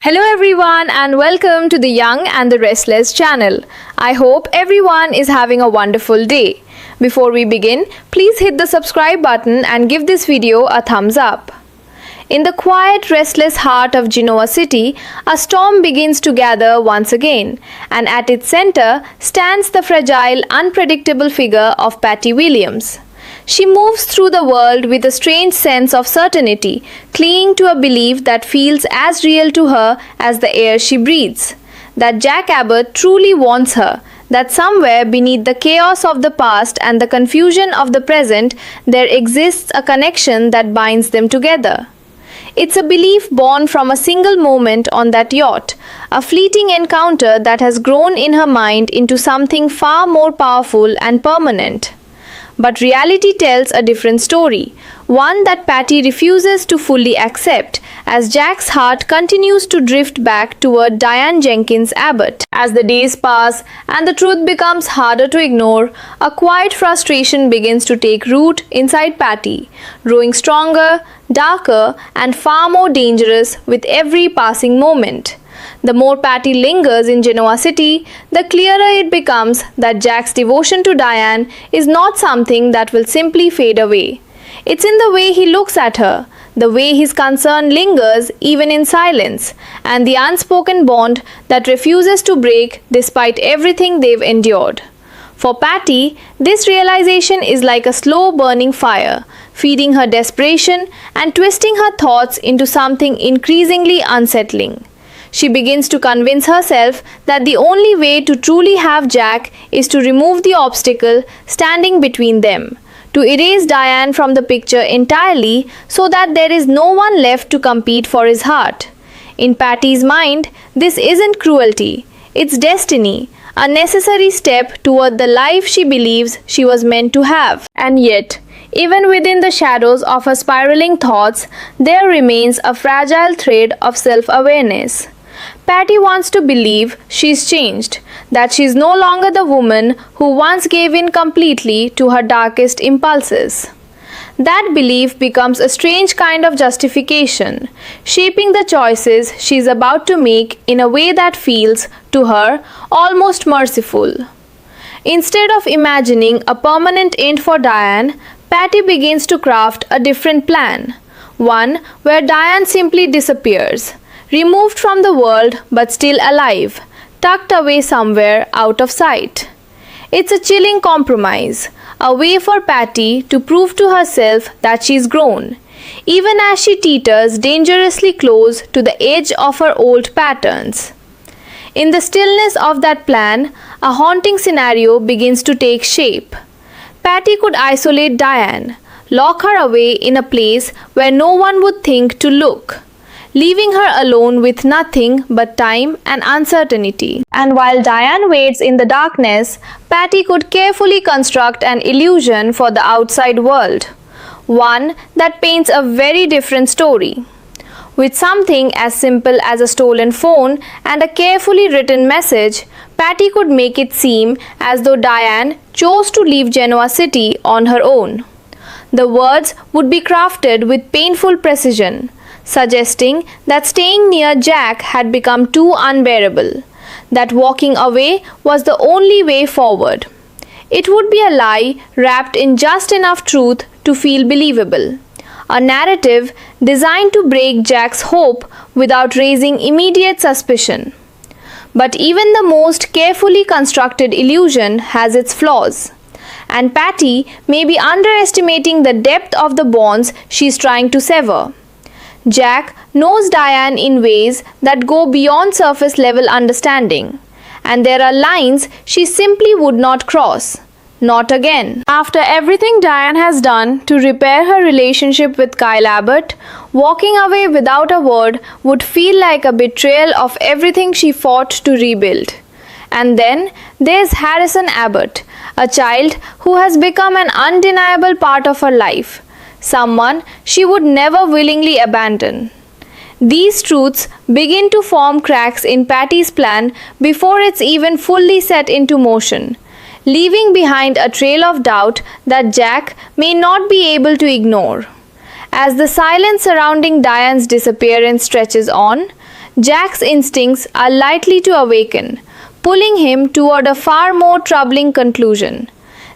Hello everyone and welcome to the Young and the Restless channel. I hope everyone is having a wonderful day. Before we begin, please hit the subscribe button and give this video a thumbs up. In the quiet, restless heart of Genoa City, a storm begins to gather once again, and at its center stands the fragile, unpredictable figure of Patty Williams. She moves through the world with a strange sense of certainty, clinging to a belief that feels as real to her as the air she breathes. That Jack Abbott truly wants her, that somewhere beneath the chaos of the past and the confusion of the present, there exists a connection that binds them together. It's a belief born from a single moment on that yacht, a fleeting encounter that has grown in her mind into something far more powerful and permanent. But reality tells a different story, one that Patty refuses to fully accept, as Jack's heart continues to drift back toward Diane Jenkins Abbott. As the days pass and the truth becomes harder to ignore, a quiet frustration begins to take root inside Patty, growing stronger, darker, and far more dangerous with every passing moment. The more Patty lingers in Genoa City, the clearer it becomes that Jack's devotion to Diane is not something that will simply fade away. It's in the way he looks at her, the way his concern lingers even in silence, and the unspoken bond that refuses to break despite everything they've endured. For Patty, this realization is like a slow burning fire, feeding her desperation and twisting her thoughts into something increasingly unsettling. She begins to convince herself that the only way to truly have Jack is to remove the obstacle standing between them, to erase Diane from the picture entirely so that there is no one left to compete for his heart. In Patty's mind, this isn't cruelty, it's destiny, a necessary step toward the life she believes she was meant to have. And yet, even within the shadows of her spiraling thoughts, there remains a fragile thread of self-awareness. Patty wants to believe she's changed, that she's no longer the woman who once gave in completely to her darkest impulses. That belief becomes a strange kind of justification, shaping the choices she's about to make in a way that feels, to her, almost merciful. Instead of imagining a permanent end for Diane, Patty begins to craft a different plan, one where Diane simply disappears, removed from the world but still alive, tucked away somewhere out of sight. It's a chilling compromise, a way for Patty to prove to herself that she's grown, even as she teeters dangerously close to the edge of her old patterns. In the stillness of that plan, a haunting scenario begins to take shape. Patty could isolate Diane, lock her away in a place where no one would think to look, leaving her alone with nothing but time and uncertainty. And while Diane waits in the darkness, Patty could carefully construct an illusion for the outside world, one that paints a very different story. With something as simple as a stolen phone and a carefully written message, Patty could make it seem as though Diane chose to leave Genoa City on her own. The words would be crafted with painful precision, suggesting that staying near Jack had become too unbearable, that walking away was the only way forward. It would be a lie wrapped in just enough truth to feel believable, a narrative designed to break Jack's hope without raising immediate suspicion. But even the most carefully constructed illusion has its flaws, and Patty may be underestimating the depth of the bonds she's trying to sever. Jack knows Diane in ways that go beyond surface level understanding, and there are lines she simply would not cross. Not again. After everything Diane has done to repair her relationship with Kyle Abbott, walking away without a word would feel like a betrayal of everything she fought to rebuild. And then there's Harrison Abbott, a child who has become an undeniable part of her life, someone she would never willingly abandon. These truths begin to form cracks in Patty's plan before it's even fully set into motion, leaving behind a trail of doubt that Jack may not be able to ignore. As the silence surrounding Diane's disappearance stretches on, Jack's instincts are likely to awaken, pulling him toward a far more troubling conclusion.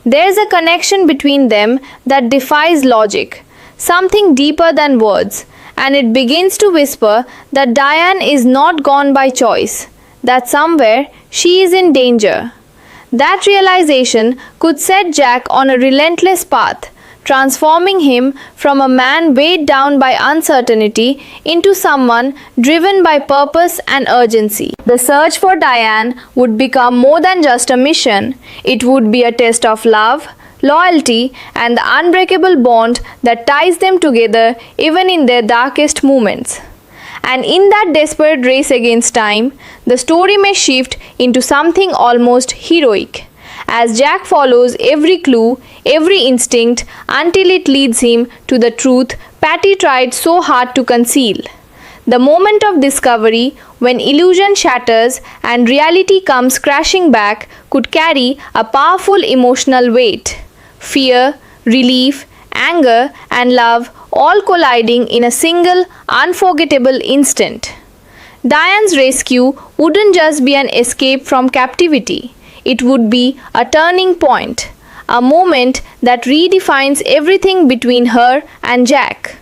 There's a connection between them that defies logic, something deeper than words, and it begins to whisper that Diane is not gone by choice, that somewhere she is in danger. That realization could set Jack on a relentless path, transforming him from a man weighed down by uncertainty into someone driven by purpose and urgency. The search for Diane would become more than just a mission, it would be a test of love, loyalty, and the unbreakable bond that ties them together even in their darkest moments. And in that desperate race against time, the story may shift into something almost heroic. As Jack follows every clue, every instinct, until it leads him to the truth Patty tried so hard to conceal. The moment of discovery, when illusion shatters and reality comes crashing back, could carry a powerful emotional weight. Fear, relief, anger, and love all colliding in a single, unforgettable instant. Diane's rescue wouldn't just be an escape from captivity, it would be a turning point, a moment that redefines everything between her and Jack.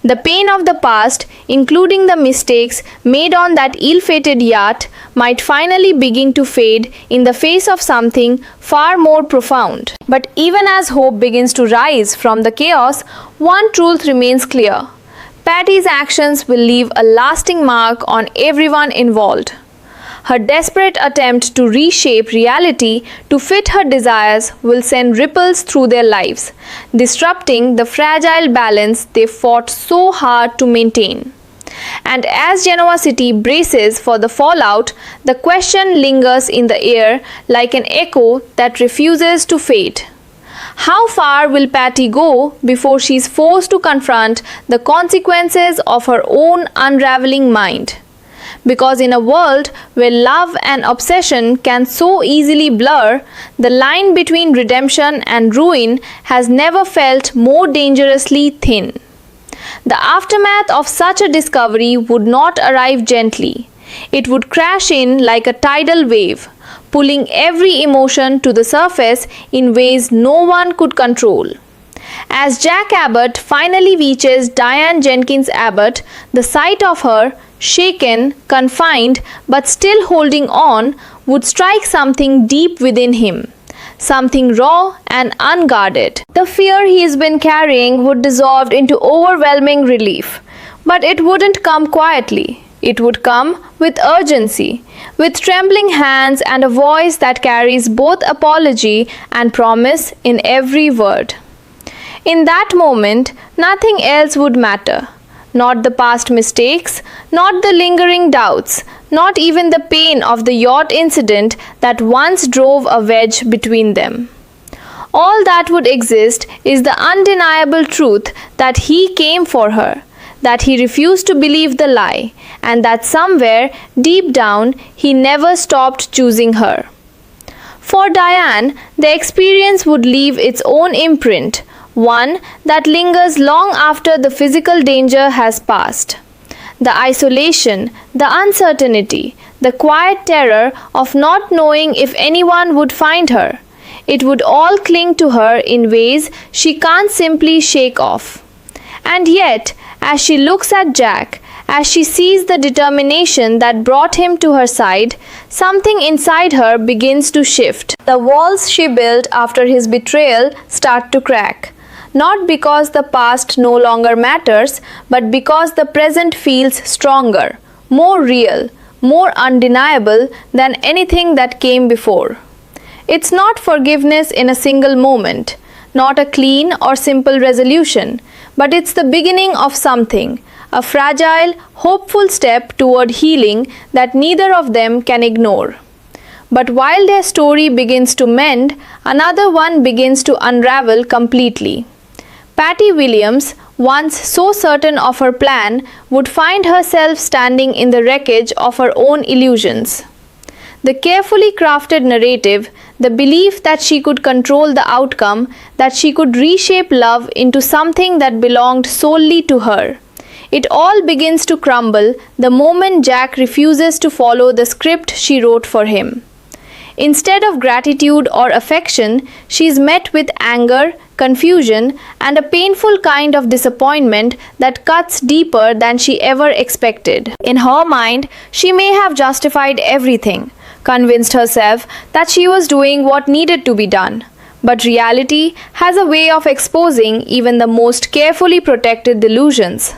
The pain of the past, including the mistakes made on that ill-fated yacht, might finally begin to fade in the face of something far more profound. But even as hope begins to rise from the chaos, one truth remains clear. Patty's actions will leave a lasting mark on everyone involved. Her desperate attempt to reshape reality to fit her desires will send ripples through their lives, disrupting the fragile balance they fought so hard to maintain. And as Genoa City braces for the fallout, the question lingers in the air like an echo that refuses to fade. How far will Patty go before she is forced to confront the consequences of her own unraveling mind? Because in a world where love and obsession can so easily blur, the line between redemption and ruin has never felt more dangerously thin. The aftermath of such a discovery would not arrive gently. It would crash in like a tidal wave, pulling every emotion to the surface in ways no one could control. As Jack Abbott finally reaches Diane Jenkins Abbott, the sight of her, shaken, confined, but still holding on, would strike something deep within him, something raw and unguarded. The fear he's been carrying would dissolve into overwhelming relief, but it wouldn't come quietly. It would come with urgency, with trembling hands and a voice that carries both apology and promise in every word. In that moment, nothing else would matter. Not the past mistakes, not the lingering doubts, not even the pain of the yacht incident that once drove a wedge between them. All that would exist is the undeniable truth that he came for her, that he refused to believe the lie, and that somewhere deep down he never stopped choosing her. For Diane, the experience would leave its own imprint, one that lingers long after the physical danger has passed. The isolation, the uncertainty, the quiet terror of not knowing if anyone would find her. It would all cling to her in ways she can't simply shake off. And yet, as she looks at Jack, as she sees the determination that brought him to her side, something inside her begins to shift. The walls she built after his betrayal start to crack. Not because the past no longer matters, but because the present feels stronger, more real, more undeniable than anything that came before. It's not forgiveness in a single moment, not a clean or simple resolution, but it's the beginning of something, a fragile, hopeful step toward healing that neither of them can ignore. But while their story begins to mend, another one begins to unravel completely. Patty Williams, once so certain of her plan, would find herself standing in the wreckage of her own illusions. The carefully crafted narrative, the belief that she could control the outcome, that she could reshape love into something that belonged solely to her. It all begins to crumble the moment Jack refuses to follow the script she wrote for him. Instead of gratitude or affection, she is met with anger, confusion, and a painful kind of disappointment that cuts deeper than she ever expected. In her mind, she may have justified everything, convinced herself that she was doing what needed to be done. But reality has a way of exposing even the most carefully protected delusions.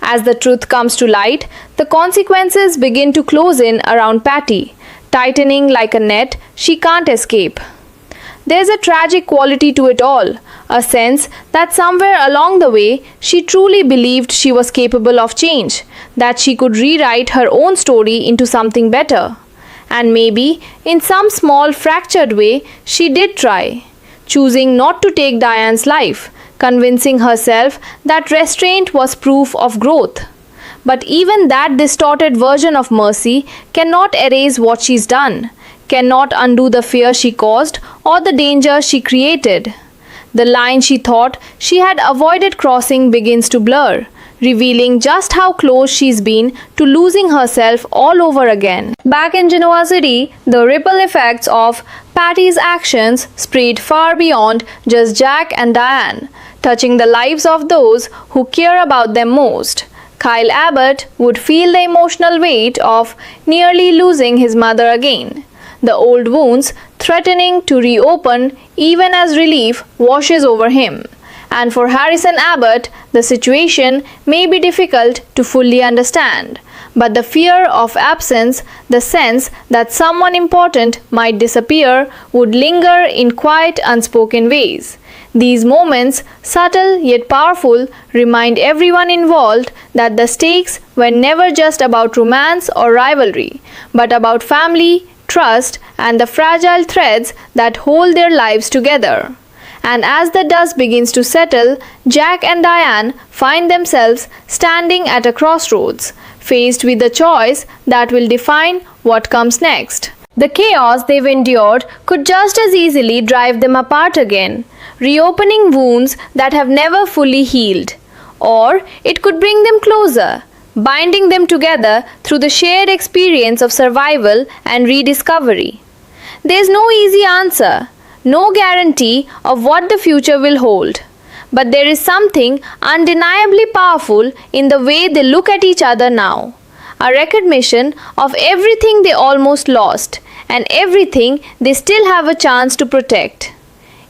As the truth comes to light, the consequences begin to close in around Patty, tightening like a net she can't escape. There's a tragic quality to it all, a sense that somewhere along the way she truly believed she was capable of change, that she could rewrite her own story into something better. And maybe, in some small fractured way, she did try, choosing not to take Diane's life, convincing herself that restraint was proof of growth. But even that distorted version of mercy cannot erase what she's done, cannot undo the fear she caused or the danger she created. The line she thought she had avoided crossing begins to blur, revealing just how close she's been to losing herself all over again. Back in Genoa City, the ripple effects of Patty's actions spread far beyond just Jack and Diane, touching the lives of those who care about them most. Kyle Abbott would feel the emotional weight of nearly losing his mother again, the old wounds threatening to reopen even as relief washes over him. And for Harrison Abbott, the situation may be difficult to fully understand, but the fear of absence, the sense that someone important might disappear, would linger in quiet, unspoken ways. These moments, subtle yet powerful, remind everyone involved that the stakes were never just about romance or rivalry, but about family, trust, and the fragile threads that hold their lives together. And as the dust begins to settle, Jack and Diane find themselves standing at a crossroads, faced with a choice that will define what comes next. The chaos they've endured could just as easily drive them apart again, reopening wounds that have never fully healed. Or it could bring them closer, binding them together through the shared experience of survival and rediscovery. There's no easy answer, no guarantee of what the future will hold. But there is something undeniably powerful in the way they look at each other now. A recognition of everything they almost lost and everything they still have a chance to protect.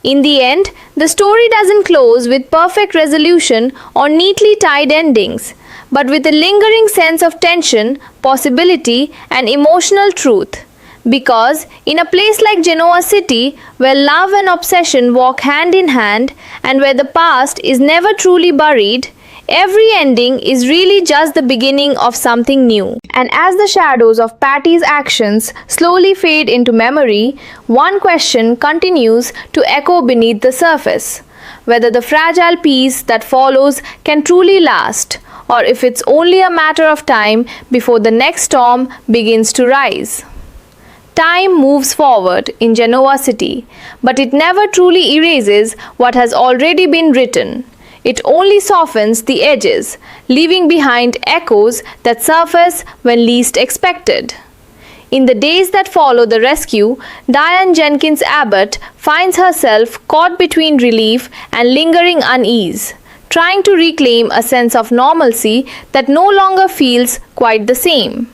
In the end, the story doesn't close with perfect resolution or neatly tied endings, but with a lingering sense of tension, possibility, and emotional truth. Because in a place like Genoa City, where love and obsession walk hand in hand and where the past is never truly buried, every ending is really just the beginning of something new. And as the shadows of Patty's actions slowly fade into memory, one question continues to echo beneath the surface: whether the fragile peace that follows can truly last, or if it's only a matter of time before the next storm begins to rise. Time moves forward in Genoa City, but it never truly erases what has already been written. It only softens the edges, leaving behind echoes that surface when least expected. In the days that follow the rescue, Diane Jenkins Abbott finds herself caught between relief and lingering unease, trying to reclaim a sense of normalcy that no longer feels quite the same.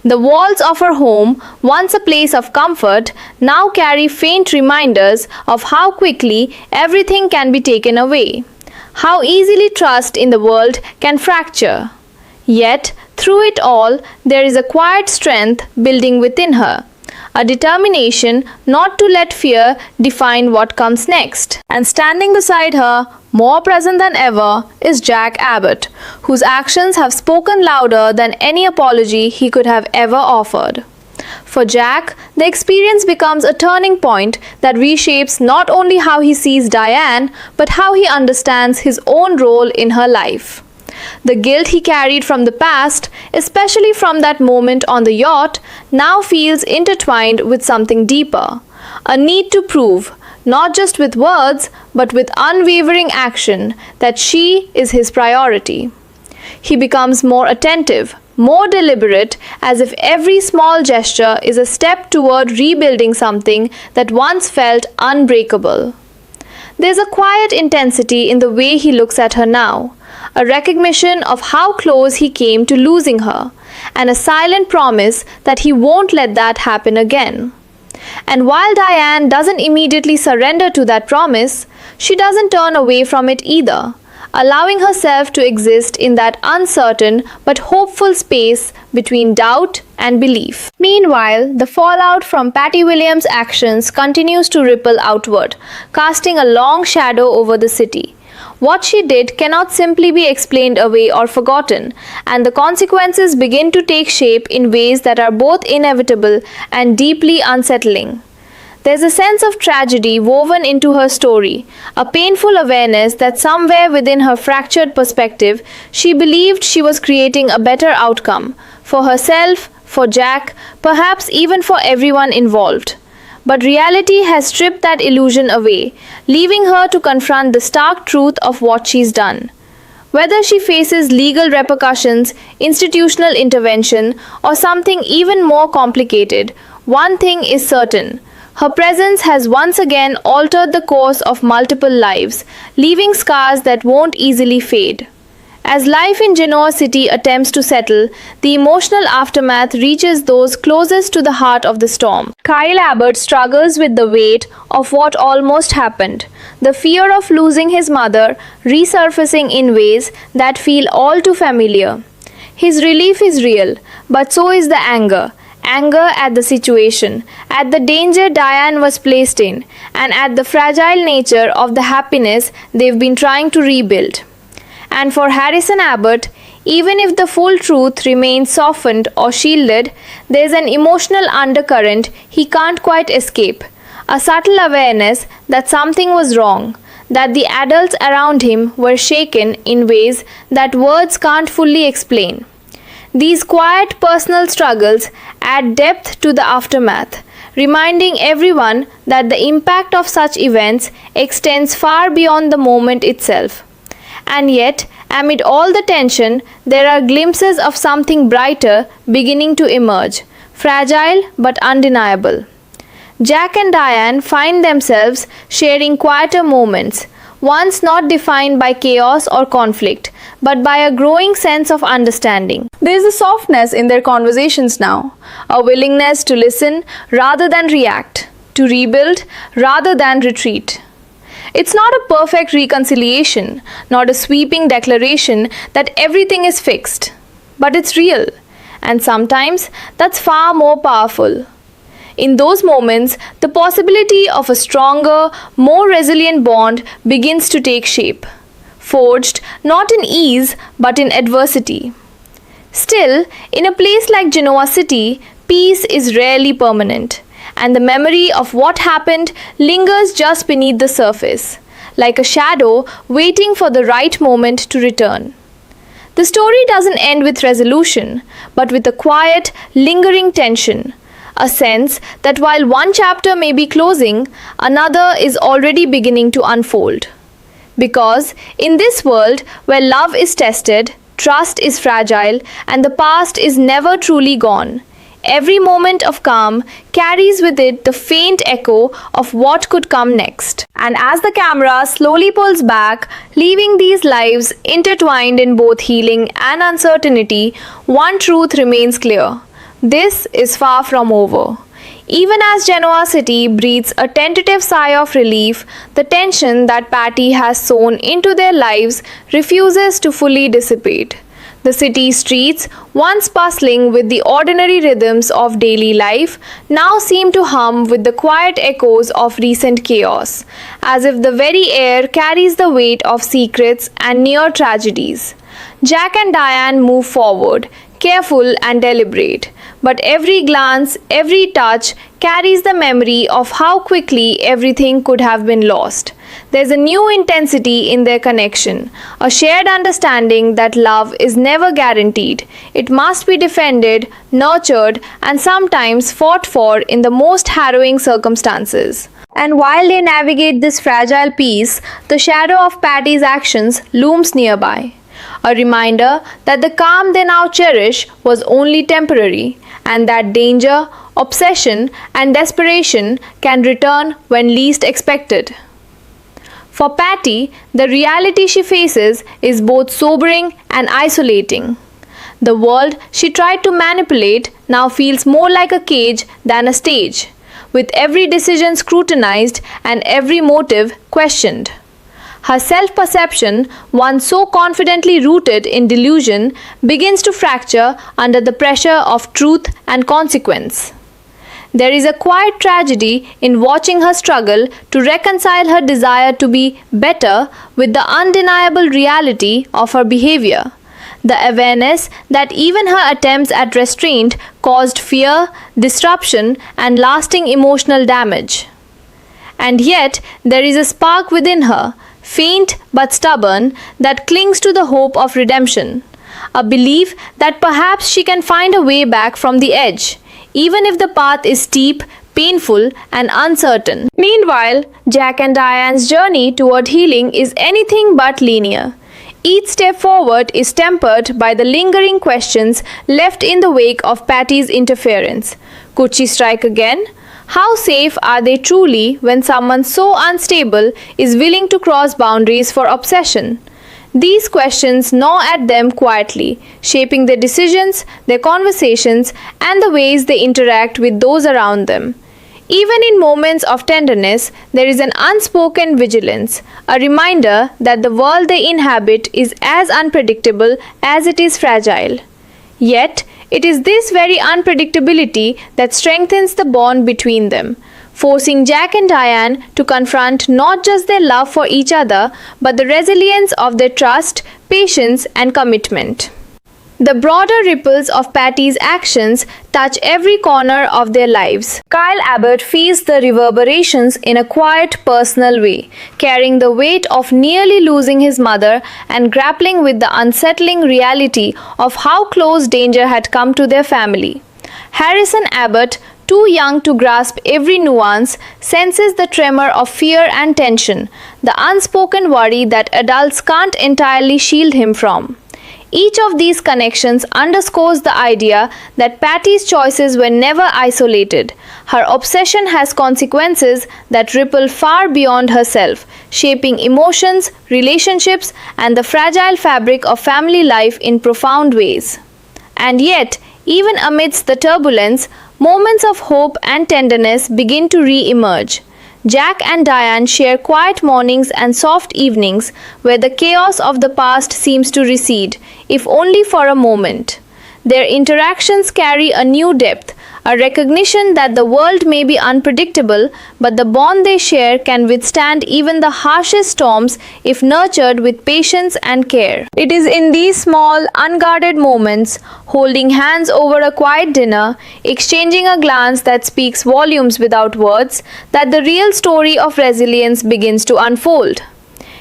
The walls of her home, once a place of comfort, now carry faint reminders of how quickly everything can be taken away, how easily trust in the world can fracture. Yet, through it all, there is a quiet strength building within her, a determination not to let fear define what comes next. And standing beside her, more present than ever, is Jack Abbott, whose actions have spoken louder than any apology he could have ever offered. For Jack, the experience becomes a turning point that reshapes not only how he sees Diane, but how he understands his own role in her life. The guilt he carried from the past, especially from that moment on the yacht, now feels intertwined with something deeper, a need to prove, not just with words, but with unwavering action, that she is his priority. He becomes more attentive, more deliberate, as if every small gesture is a step toward rebuilding something that once felt unbreakable. There's a quiet intensity in the way he looks at her now, a recognition of how close he came to losing her, and a silent promise that he won't let that happen again. And while Diane doesn't immediately surrender to that promise, she doesn't turn away from it either, allowing herself to exist in that uncertain but hopeful space between doubt and belief. Meanwhile, the fallout from Patty Williams' actions continues to ripple outward, casting a long shadow over the city. What she did cannot simply be explained away or forgotten, and the consequences begin to take shape in ways that are both inevitable and deeply unsettling. There's a sense of tragedy woven into her story, a painful awareness that somewhere within her fractured perspective, she believed she was creating a better outcome for herself, for Jack, perhaps even for everyone involved. But reality has stripped that illusion away, leaving her to confront the stark truth of what she's done. Whether she faces legal repercussions, institutional intervention, or something even more complicated, one thing is certain. Her presence has once again altered the course of multiple lives, leaving scars that won't easily fade. As life in Genoa City attempts to settle, the emotional aftermath reaches those closest to the heart of the storm. Kyle Abbott struggles with the weight of what almost happened, the fear of losing his mother resurfacing in ways that feel all too familiar. His relief is real, but so is the anger. Anger at the situation, at the danger Diane was placed in, and at the fragile nature of the happiness they've been trying to rebuild. And for Harrison Abbott, even if the full truth remains softened or shielded, there's an emotional undercurrent he can't quite escape, a subtle awareness that something was wrong, that the adults around him were shaken in ways that words can't fully explain. These quiet personal struggles add depth to the aftermath, reminding everyone that the impact of such events extends far beyond the moment itself. And yet, amid all the tension, there are glimpses of something brighter beginning to emerge, fragile but undeniable. Jack and Diane find themselves sharing quieter moments, ones not defined by chaos or conflict, but by a growing sense of understanding. There is a softness in their conversations now, a willingness to listen rather than react, to rebuild rather than retreat. It's not a perfect reconciliation, not a sweeping declaration that everything is fixed, but it's real, and sometimes that's far more powerful. In those moments, the possibility of a stronger, more resilient bond begins to take shape, forged not in ease but in adversity. Still, in a place like Genoa City, peace is rarely permanent, and the memory of what happened lingers just beneath the surface, like a shadow waiting for the right moment to return. The story doesn't end with resolution, but with a quiet, lingering tension, a sense that while one chapter may be closing, another is already beginning to unfold. Because in this world where love is tested, trust is fragile, and the past is never truly gone, every moment of calm carries with it the faint echo of what could come next. And as the camera slowly pulls back, leaving these lives intertwined in both healing and uncertainty, one truth remains clear. This is far from over. Even as Genoa City breathes a tentative sigh of relief, the tension that Patty has sown into their lives refuses to fully dissipate. The city streets, once bustling with the ordinary rhythms of daily life, now seem to hum with the quiet echoes of recent chaos, as if the very air carries the weight of secrets and near tragedies. Jack and Diane move forward, careful and deliberate, but every glance, every touch carries the memory of how quickly everything could have been lost. There's a new intensity in their connection, a shared understanding that love is never guaranteed. It must be defended, nurtured, and sometimes fought for in the most harrowing circumstances. And while they navigate this fragile peace, the shadow of Patty's actions looms nearby. a reminder that the calm they now cherish was only temporary, and that danger, obsession, and desperation can return when least expected. For Patty, the reality she faces is both sobering and isolating. The world she tried to manipulate now feels more like a cage than a stage, with every decision scrutinized and every motive questioned. Her self perception, once so confidently rooted in delusion, begins to fracture under the pressure of truth and consequence. There is a quiet tragedy in watching her struggle to reconcile her desire to be better with the undeniable reality of her behavior. The awareness that even her attempts at restraint caused fear, disruption, and lasting emotional damage. And yet, there is a spark within her, faint but stubborn, that clings to the hope of redemption. A belief that perhaps she can find a way back from the edge, even if the path is steep, painful, and uncertain. Meanwhile, Jack and Diane's journey toward healing is anything but linear. Each step forward is tempered by the lingering questions left in the wake of Patty's interference. Could she strike again? How safe are they truly when someone so unstable is willing to cross boundaries for obsession? These questions gnaw at them quietly, shaping their decisions, their conversations, and the ways they interact with those around them. Even in moments of tenderness, there is an unspoken vigilance, a reminder that the world they inhabit is as unpredictable as it is fragile. Yet, it is this very unpredictability that strengthens the bond between them, forcing Jack and Diane to confront not just their love for each other, but the resilience of their trust, patience, and commitment. The broader ripples of Patty's actions touch every corner of their lives. Kyle Abbott feels the reverberations in a quiet, personal way, carrying the weight of nearly losing his mother and grappling with the unsettling reality of how close danger had come to their family. Harrison Abbott, too young to grasp every nuance, senses the tremor of fear and tension, the unspoken worry that adults can't entirely shield him from. Each of these connections underscores the idea that Patty's choices were never isolated. Her obsession has consequences that ripple far beyond herself, shaping emotions, relationships, and the fragile fabric of family life in profound ways. And yet, even amidst the turbulence, moments of hope and tenderness begin to re-emerge. Jack and Diane share quiet mornings and soft evenings where the chaos of the past seems to recede, if only for a moment. Their interactions carry a new depth, a recognition that the world may be unpredictable, but the bond they share can withstand even the harshest storms if nurtured with patience and care. It is in these small, unguarded moments, holding hands over a quiet dinner, exchanging a glance that speaks volumes without words, that the real story of resilience begins to unfold.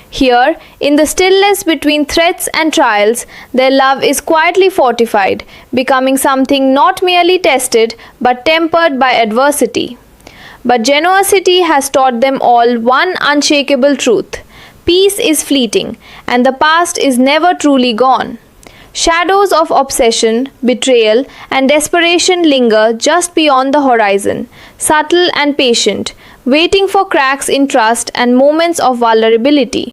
Here, in the stillness between threats and trials, their love is quietly fortified, becoming something not merely tested but tempered by adversity. But generosity has taught them all one unshakable truth: peace is fleeting, and the past is never truly gone. Shadows of obsession, betrayal, and desperation linger just beyond the horizon, subtle and patient, waiting for cracks in trust and moments of vulnerability.